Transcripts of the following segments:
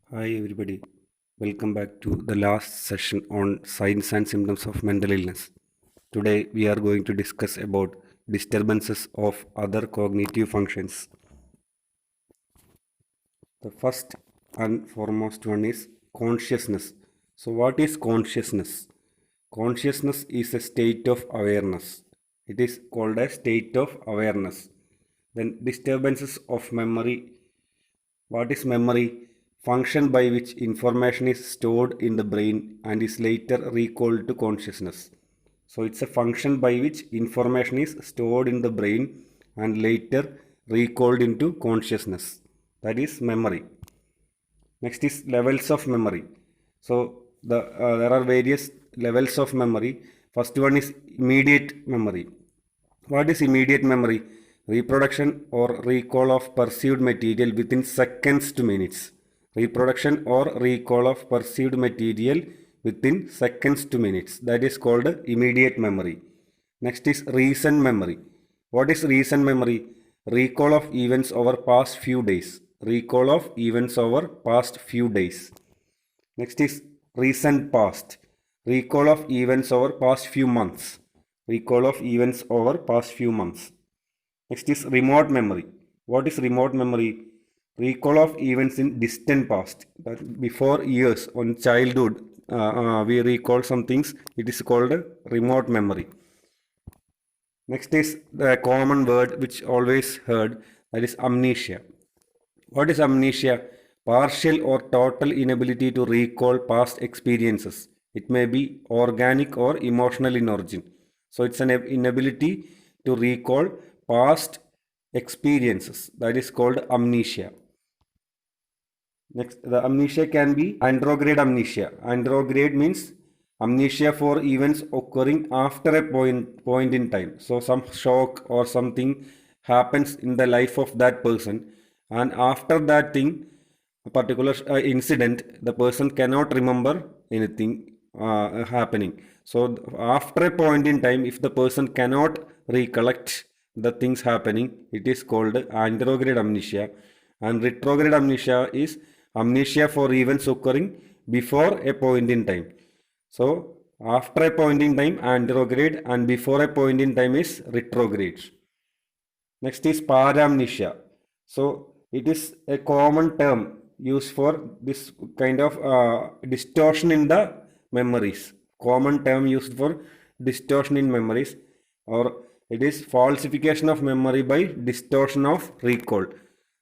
Hi everybody, welcome back to the last session on signs and symptoms of mental illness. Today we are going to discuss about disturbances of other cognitive functions. The first and foremost one is consciousness. So what is consciousness? Consciousness is a state of awareness. It is called a state of awareness. Then disturbances of memory. What is memory? Function by which information is stored in the brain and is later recalled to consciousness. So it's a function by which information is stored in the brain and later recalled into consciousness. That is memory. Next is levels of memory. So there are various levels of memory. First one is immediate memory. What is immediate memory? Reproduction or recall of perceived material within seconds to minutes. Reproduction or recall of perceived material within seconds to minutes. That is called immediate memory. Next is recent memory. What is recent memory? Recall of events over past few days. Recall of events over past few days. Next is recent past. Recall of events over past few months. Recall of events over past few months. Next is remote memory. What is remote memory? Recall of events in distant past. That before years, on childhood, we recall some things. It is called remote memory. Next is the common word which always heard, that is amnesia. What is amnesia? Partial or total inability to recall past experiences. It may be organic or emotional in origin. So it's an inability to recall past experiences. That is called amnesia. Next, the amnesia can be andrograde amnesia. Andrograde means amnesia for events occurring after a point in time. So some shock or something happens in the life of that person, and after that thing, a particular incident, the person cannot remember anything happening. So after a point in time, if the person cannot recollect the things happening, it is called andrograde amnesia. And retrograde amnesia is amnesia for events occurring before a point in time. So after a point in time andrograde, and before a point in time is retrograde. Next is paramnesia. So it is a common term used for this kind of distortion in the memories. Common term used for distortion in memories, or it is falsification of memory by distortion of recall.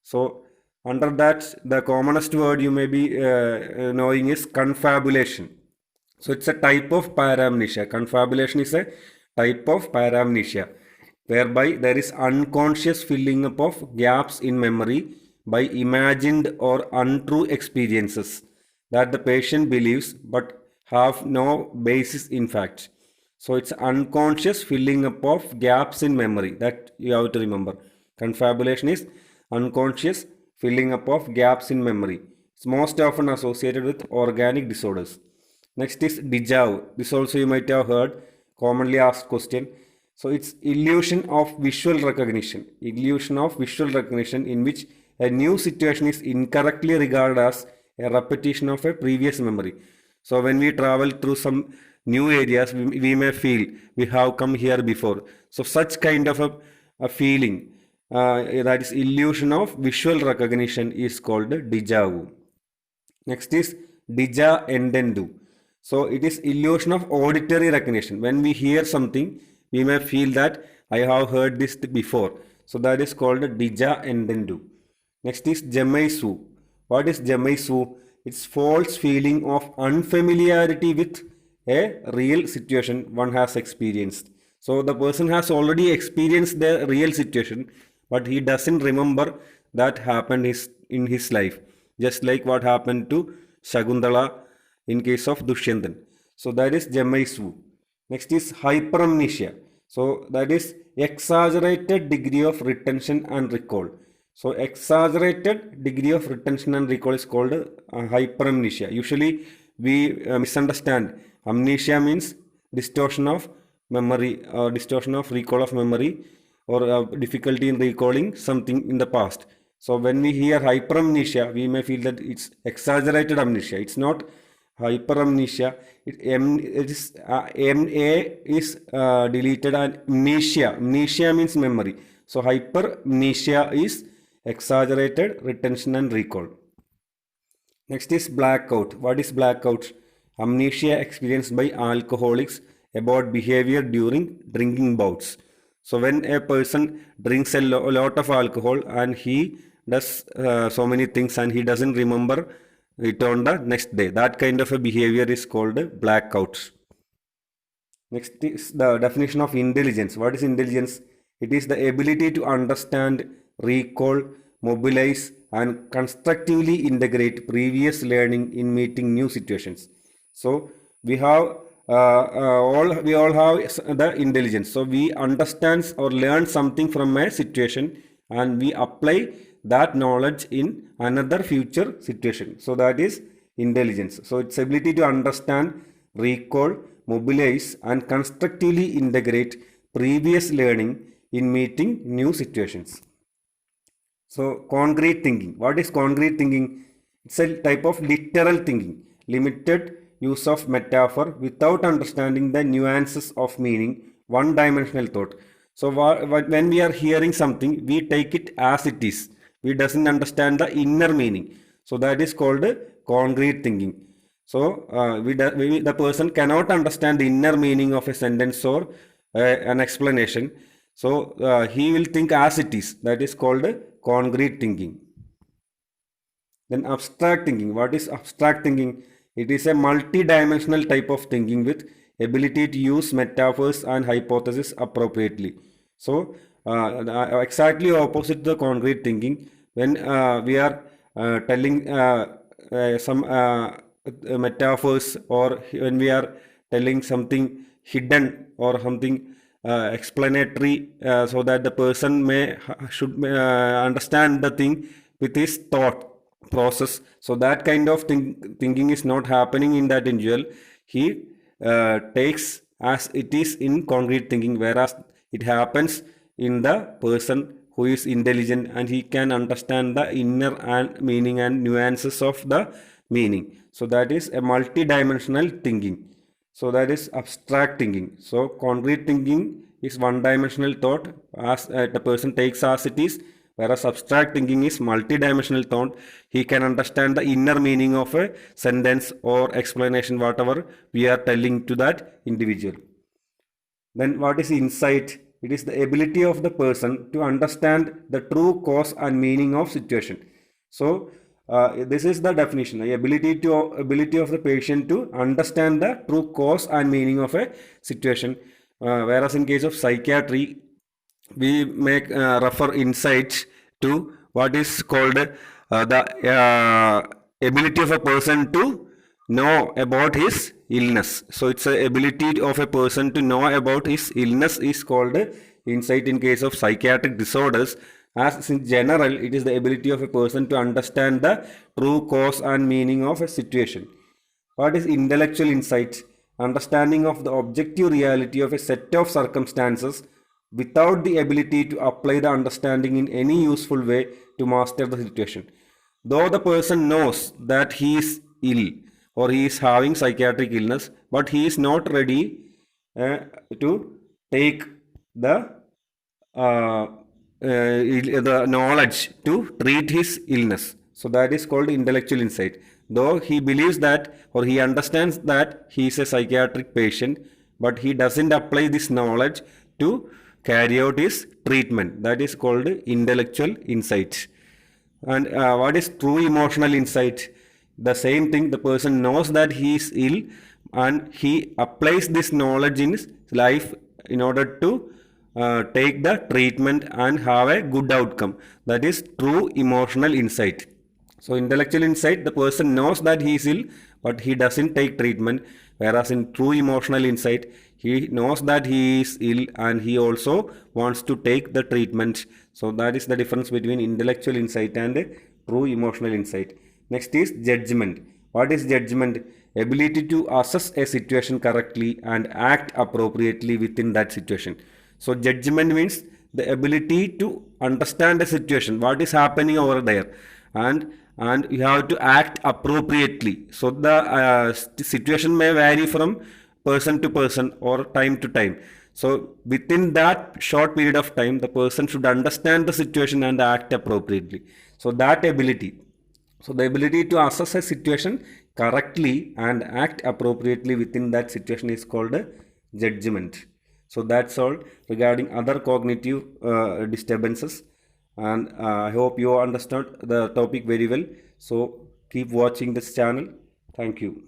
So under that, the commonest word you may be knowing is confabulation. So it's a type of paramnesia. Confabulation is a type of paramnesia whereby there is unconscious filling up of gaps in memory by imagined or untrue experiences that the patient believes but have no basis in fact. So it's unconscious filling up of gaps in memory that you have to remember. Confabulation is unconscious filling up of gaps in memory. It's most often associated with organic disorders. Next is deja vu. This also you might have heard, commonly asked question. So it's illusion of visual recognition. Illusion of visual recognition in which a new situation is incorrectly regarded as a repetition of a previous memory. So when we travel through some new areas, we may feel we have come here before. So such kind of a feeling, that is illusion of visual recognition, is called deja vu. Next is deja entendu. So it is illusion of auditory recognition. When we hear something, we may feel that I have heard this before. So that is called deja entendu. Next is gemaisu. What is gemaisu? It's false feeling of unfamiliarity with a real situation one has experienced. So the person has already experienced the real situation, but he doesn't remember that happened in his life. Just like what happened to Shakuntala in case of Dushyantan. So that is Gemaisu. Next is hyperamnesia. So that is exaggerated degree of retention and recall. So exaggerated degree of retention and recall is called hyperamnesia. Usually we misunderstand. Amnesia means distortion of memory, distortion of recall of memory, or difficulty in recalling something in the past. So when we hear hyperamnesia, we may feel that it's exaggerated amnesia. It's not hyperamnesia. It is MA is deleted and amnesia. Amnesia means memory. So hyperamnesia is exaggerated retention and recall. Next is blackout. What is blackout? Amnesia experienced by alcoholics about behavior during drinking bouts. So when a person drinks a lot of alcohol and he does so many things and he doesn't remember it on the next day, that kind of a behavior is called blackout. Next is the definition of intelligence. What is intelligence? It is the ability to understand, recall, mobilize, and constructively integrate previous learning in meeting new situations. So we have we all have the intelligence. So we understand or learn something from a situation and we apply that knowledge in another future situation. So that is intelligence. So its ability to understand, recall, mobilize, and constructively integrate previous learning in meeting new situations. So concrete thinking. What is concrete thinking? It's a type of literal thinking, limited use of metaphor without understanding the nuances of meaning, one-dimensional thought. So when we are hearing something, we take it as it is. We doesn't understand the inner meaning. So that is called concrete thinking. So the person cannot understand the inner meaning of a sentence or an explanation. So he will think as it is. That is called concrete thinking. Then abstract thinking. What is abstract thinking? It is a multi-dimensional type of thinking with ability to use metaphors and hypotheses appropriately. So exactly opposite the concrete thinking. When we are telling some metaphors, or when we are telling something hidden or something explanatory, so that the person should understand the thing with his thought process. So that kind of thinking is not happening in that individual. He takes as it is in concrete thinking, whereas it happens in the person who is intelligent and he can understand the inner and meaning and nuances of the meaning. So that is a multi-dimensional thinking. So that is abstract thinking. So concrete thinking is one-dimensional thought as the person takes as it is, whereas abstract thinking is multi-dimensional thought. He can understand the inner meaning of a sentence or explanation, whatever we are telling to that individual. Then what is insight? It is the ability of the person to understand the true cause and meaning of situation. So this is the definition: the ability of the patient to understand the true cause and meaning of a situation. Whereas in case of psychiatry, we make refer insights to what is called the ability of a person to know about his illness. So it's a ability of a person to know about his illness is called insight in case of psychiatric disorders. As in general, it is the ability of a person to understand the true cause and meaning of a situation. What is intellectual insight? Understanding of the objective reality of a set of circumstances without the ability to apply the understanding in any useful way to master the situation. Though the person knows that he is ill or he is having psychiatric illness, but he is not ready to take the knowledge to treat his illness. So that is called intellectual insight. Though he believes that or he understands that he is a psychiatric patient, but he doesn't apply this knowledge to carry out his treatment. That is called intellectual insight. And what is true emotional insight? The same thing, the person knows that he is ill and he applies this knowledge in his life in order to take the treatment and have a good outcome. That is true emotional insight. So intellectual insight, the person knows that he is ill but he doesn't take treatment, whereas in true emotional insight, he knows that he is ill and he also wants to take the treatment. So that is the difference between intellectual insight and true emotional insight. Next is judgment. What is judgment? Ability to assess a situation correctly and act appropriately within that situation. So judgment means the ability to understand a situation, what is happening over there, and you have to act appropriately. So the situation may vary from person to person or time to time. So within that short period of time, the person should understand the situation and act appropriately. So that ability, so the ability to assess a situation correctly and act appropriately within that situation is called a judgment. So that's all regarding other cognitive disturbances. And I hope you understood the topic very well. So keep watching this channel. Thank you.